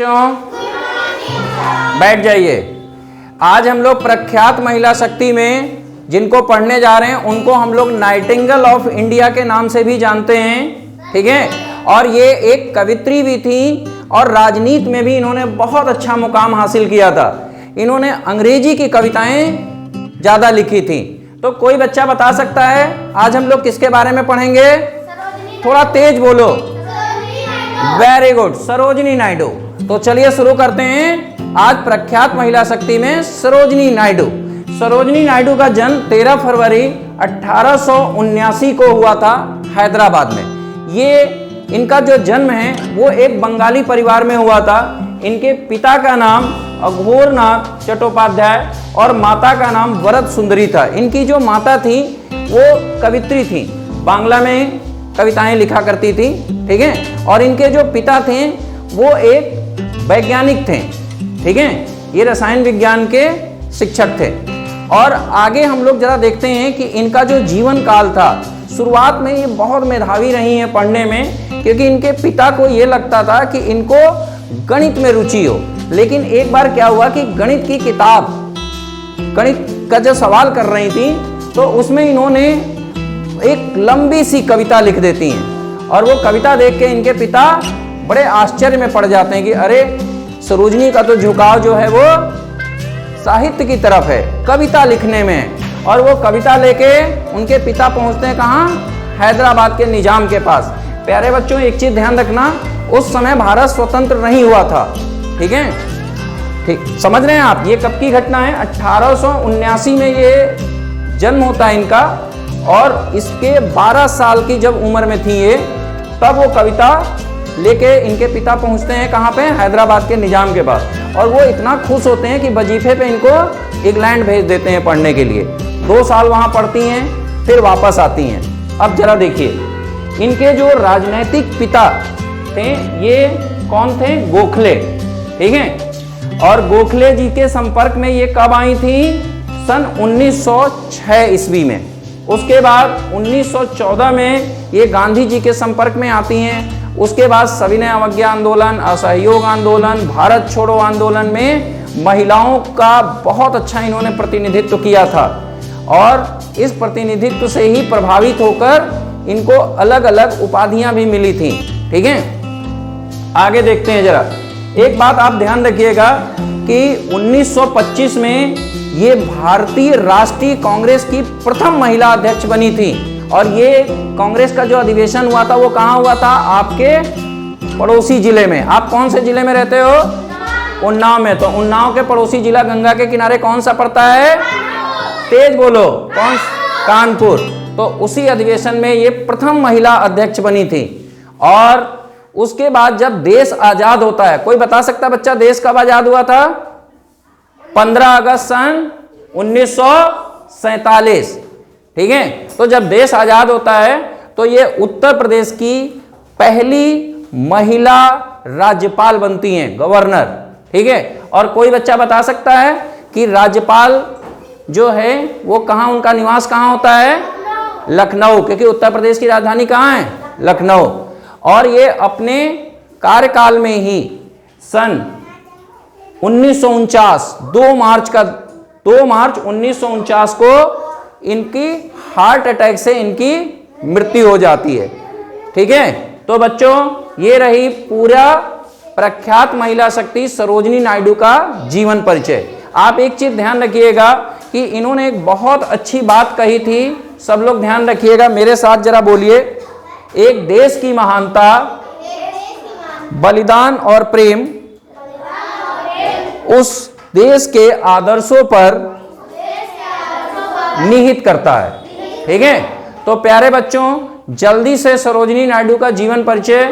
बच्चों, बैठ जाइए। आज हम लोग प्रख्यात महिला शक्ति में जिनको पढ़ने जा रहे हैं उनको हम लोग नाइटिंगेल ऑफ इंडिया के नाम से भी जानते हैं, ठीक है। और ये एक कवित्री भी थी और राजनीति में भी इन्होंने बहुत अच्छा मुकाम हासिल किया था। इन्होंने अंग्रेजी की कविताएं ज़्यादा लिखी थी। तो कोई बच्चा बता सकता है आज हम लोग किसके बारे में पढ़ेंगे? थोड़ा तेज बोलो। Very good, Sarojini Naidu. तो चलिए शुरू करते हैं। आज प्रख्यात महिला शक्ति में सरोजिनी नायडू। सरोजिनी नायडू का जन्म 13 फरवरी 1879 को हुआ था हैदराबाद में। ये इनका जो जन्म है वो एक बंगाली परिवार में हुआ था। इनके पिता का नाम अघोरनाथ चट्टोपाध्याय और माता का नाम वरद सुंदरी था। इनकी जो माता थी वो कवित्री थी, बांग्ला में कविताएं लिखा करती थी, ठीक है। और इनके जो पिता थे वो एक वैज्ञानिक थे, ठीक है। ये रसायन विज्ञान के शिक्षक थे। और आगे हम लोग जरा देखते हैं कि इनका जो जीवन काल था, शुरुआत में ये बहुत मेधावी रही हैं पढ़ने में, क्योंकि इनके पिता को ये लगता था कि इनको गणित में रुचि हो। लेकिन एक बार क्या हुआ कि गणित की किताब, गणित का जो सवाल कर रही थी तो उसमें इन्होंने एक लंबी सी कविता लिख देती हैं। और वो कविता देख के इनके पिता बड़े आश्चर्य में पड़ जाते हैं कि अरे, सरोजिनी का तो झुकाव जो है वो साहित्य की तरफ है, कविता लिखने में। और वो कविता लेके उनके पिता पहुंचते हैं कहाँ? हैदराबाद के निजाम के पास। प्यारे बच्चों, एक चीज ध्यान रखना, उस समय भारत स्वतंत्र नहीं हुआ था, ठीक है, ठीक समझ रहे हैं आप? ये कब की घटना है? 1879 में ये जन्म होता है इनका। और इसके 12 साल की जब उम्र में थी ये, तब वो कविता लेके इनके पिता पहुंचते हैं कहाँ पे? हैदराबाद के निजाम के पास। और वो इतना खुश होते हैं कि वजीफे पे इनको इंग्लैंड भेज देते हैं पढ़ने के लिए। 2 साल वहाँ पढ़ती हैं, फिर वापस आती हैं। अब जरा देखिए, इनके जो राजनैतिक पिता थे ये कौन थे? गोखले, ठीक है। और गोखले जी के संपर्क में ये कब आई थी? सन 1906 ईस्वी में। उसके बाद 1914 में ये गांधी जी के संपर्क में आती हैं। उसके बाद सविनय अवज्ञा आंदोलन, असहयोग आंदोलन, भारत छोड़ो आंदोलन में महिलाओं का बहुत अच्छा इन्होंने प्रतिनिधित्व किया था। और इस प्रतिनिधित्व से ही प्रभावित होकर इनको अलग अलग उपाधियां भी मिली थी, ठीक है। आगे देखते हैं जरा। एक बात आप ध्यान रखिएगा कि 1925 में ये भारतीय राष्ट्रीय कांग्रेस की प्रथम महिला अध्यक्ष बनी थी। और ये कांग्रेस का जो अधिवेशन हुआ था वो कहाँ हुआ था? आपके पड़ोसी जिले में। आप कौन से जिले में रहते हो? उन्नाव में। तो उन्नाव के पड़ोसी जिला गंगा के किनारे कौन सा पड़ता है? तेज बोलो, कौन? कानपुर। तो उसी अधिवेशन में ये प्रथम महिला अध्यक्ष बनी थी। और उसके बाद जब देश आजाद होता है, कोई बता सकता बच्चा देश कब आजाद हुआ था? 15 अगस्त सन 1947, ठीक है। तो जब देश आजाद होता है तो ये उत्तर प्रदेश की पहली महिला राज्यपाल बनती हैं, गवर्नर, ठीक है। और कोई बच्चा बता सकता है कि राज्यपाल जो है वो कहाँ, उनका निवास कहाँ होता है? लखनऊ, क्योंकि उत्तर प्रदेश की राजधानी कहाँ है? लखनऊ। और ये अपने कार्यकाल में ही सन 1949 2 मार्च 1949 को इनकी हार्ट अटैक से इनकी मृत्यु हो जाती है, ठीक है। तो बच्चों, ये रही पूरा प्रख्यात महिला शक्ति सरोजिनी नायडू का जीवन परिचय। आप एक चीज ध्यान रखिएगा कि इन्होंने एक बहुत अच्छी बात कही थी। सब लोग ध्यान रखिएगा, मेरे साथ जरा बोलिए। एक देश की महानता बलिदान और प्रेम उस देश के आदर्शों पर निहित करता है, ठीक है। तो प्यारे बच्चों, जल्दी से सरोजिनी नायडू का जीवन परिचय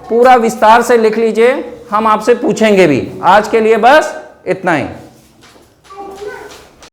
पूरा विस्तार से लिख लीजिए, हम आपसे पूछेंगे भी। आज के लिए बस इतना ही।